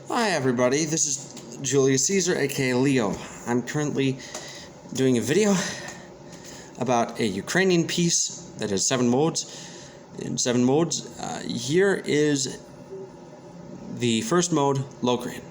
Hi everybody, this is Julius Caesar, aka Leo. I'm currently doing a video about a Ukrainian piece that has 7 modes. Here is the first mode, Locrian.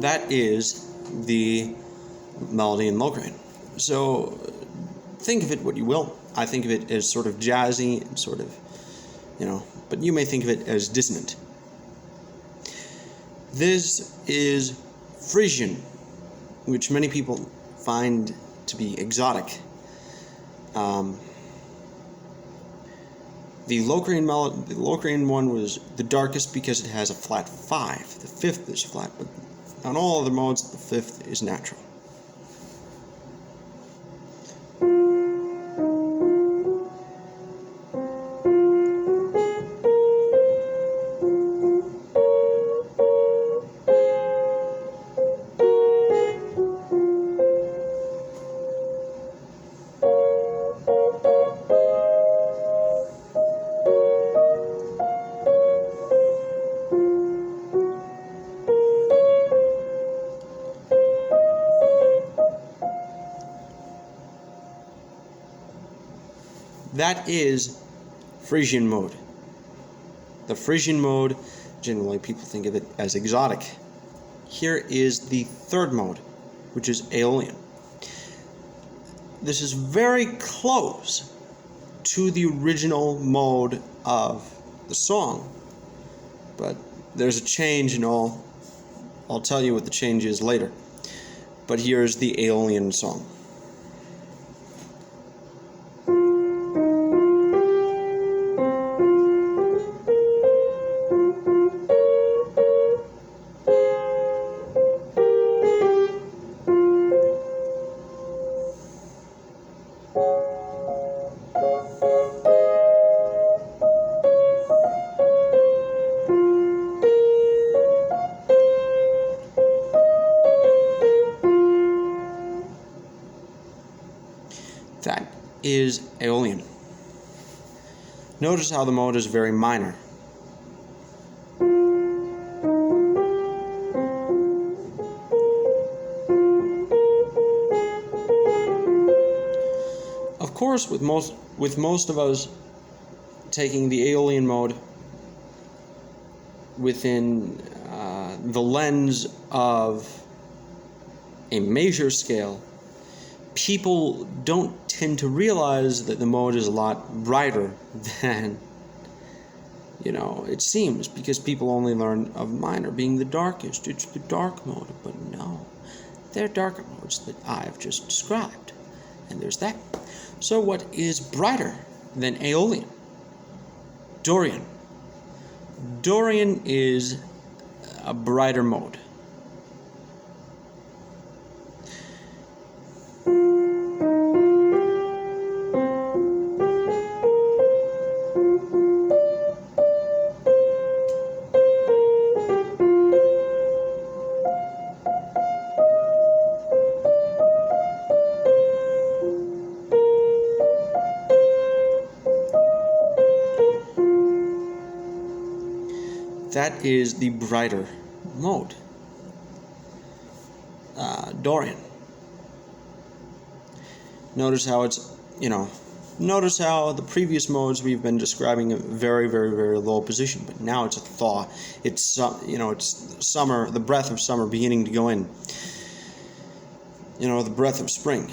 That is the melody in Locrian. So think of it what you will. I think of it as sort of jazzy and sort of, but you may think of it as dissonant. This is Frisian, which many people find to be exotic. The Locrian one was the darkest because it has a flat 5. The 5th is flat, but on all other modes, the 5th is natural. That is Frisian mode. The Frisian mode, generally people think of it as exotic. Here is the 3rd mode, which is Aeolian. This is very close to the original mode of the song, but there's a change and all. I'll tell you what the change is later. But here's the Aeolian song. That is Aeolian. Notice how the mode is very minor. Of course, with most of us taking the Aeolian mode within the lens of a major scale, people don't tend to realize that the mode is a lot brighter than, it seems, because people only learn of minor being the darkest. It's the dark mode, but no, there are darker modes that I've just described, and there's that. So what is brighter than Aeolian? Dorian. Dorian is a brighter mode. That is the brighter mode, Dorian. Notice how it's, notice how the previous modes we've been describing a very, very, very low position, but now it's a thaw. It's, it's summer, the breath of summer beginning to go in. The breath of spring.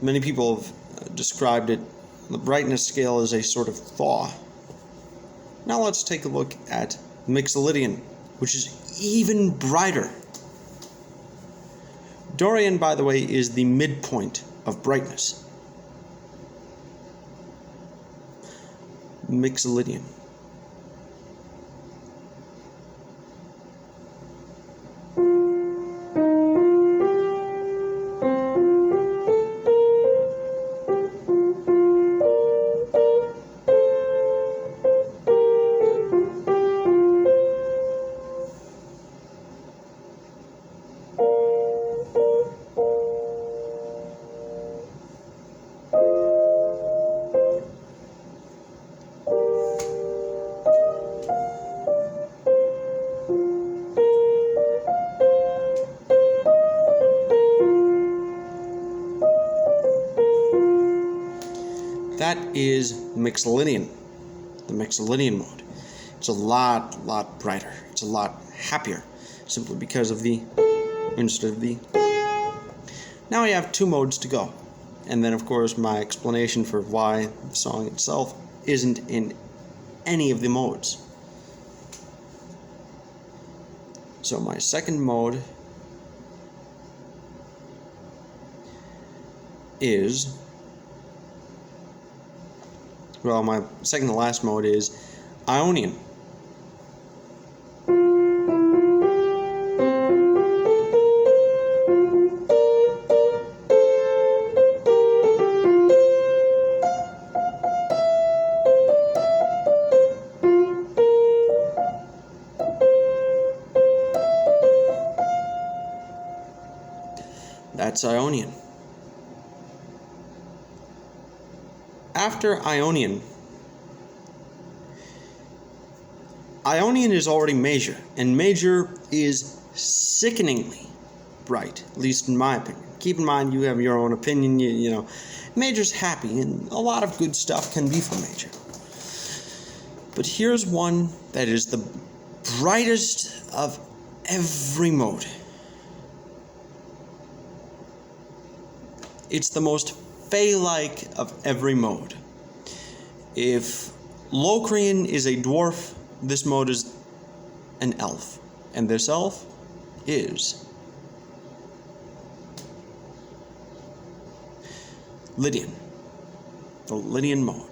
Many people have described it, the brightness scale, as a sort of thaw. Now let's take a look at Mixolydian, which is even brighter. Dorian, by the way, is the midpoint of brightness. Mixolydian. that is Mixolydian, the Mixolydian mode. It's a lot brighter. It's a lot happier, simply because of the instead of the. Now we have 2 modes to go, and then of course my explanation for why the song itself isn't in any of the modes. So my second mode is, well, my second to last mode is Aeolian. That's Aeolian. After Aeolian is already major, and major is sickeningly bright, at least in my opinion. Keep in mind, you have your own opinion, you know. Major's happy, and a lot of good stuff can be from major. But here's one that is the brightest of every mode. It's the most Fey-like of every mode. If Locrian is a dwarf, this mode is an elf. And this elf is Lydian. The Lydian mode.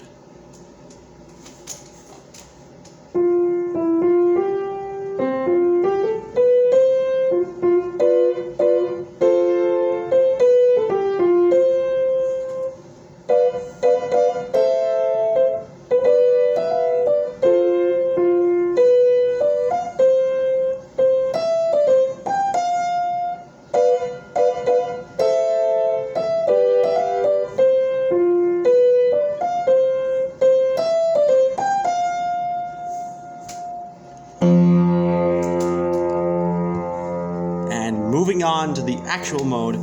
Moving on to the actual mode,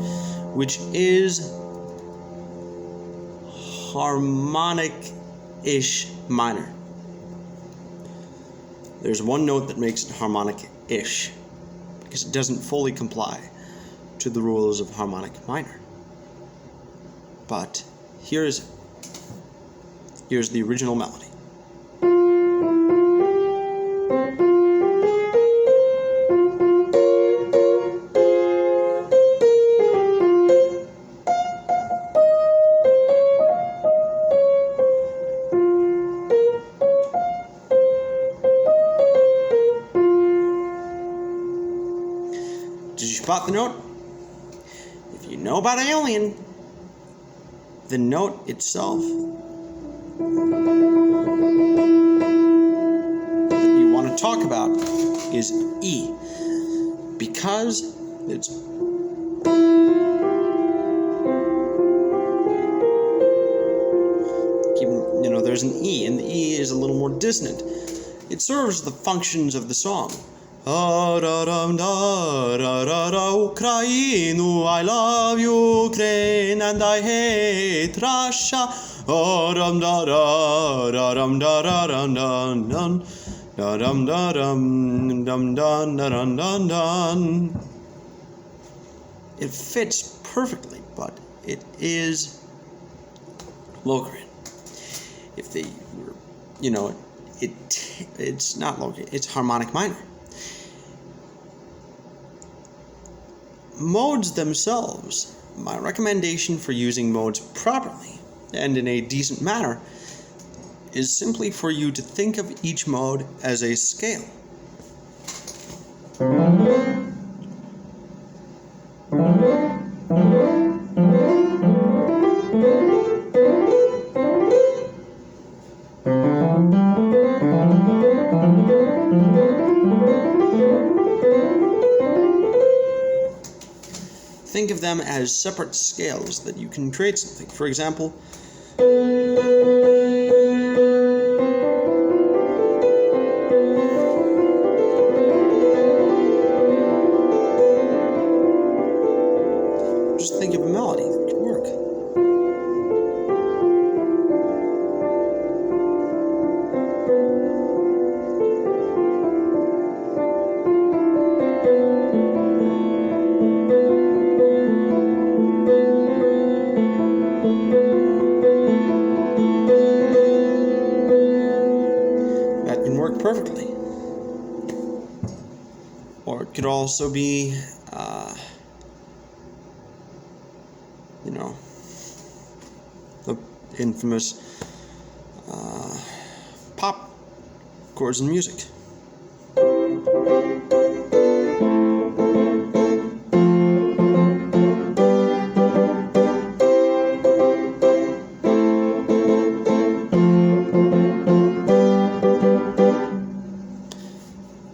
which is harmonic-ish minor. There's one note that makes it harmonic-ish, because it doesn't fully comply to the rules of harmonic minor. But here's the original melody. Did you spot the note? If you know about Aeolian, the note itself that you want to talk about is E, because it's there's an E, and the E is a little more dissonant. It serves the functions of the song. Ukrainu, I love Ukraine and I hate Russia. It fits perfectly, but it is Locrian. If they were, it's not Locrian, it's harmonic minor. Modes themselves, my recommendation for using modes properly and in a decent manner is simply for you to think of each mode as a scale. Think of them as separate scales that you can create something. For example, just think of a melody that could work. perfectly. Or it could also be, the infamous pop chords in music.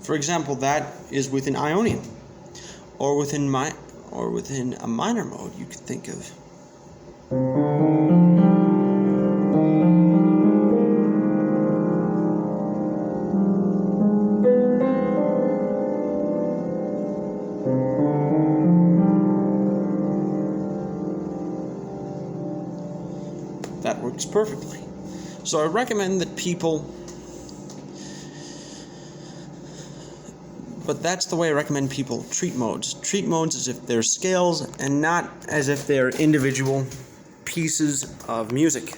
For example, that is within Aeolian, or within a minor mode. You could think of. That works perfectly. So I recommend that people. But that's the way I recommend people treat modes. Treat modes as if they're scales and not as if they're individual pieces of music.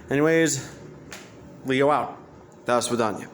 Anyways, Leo out. Das Vidanya.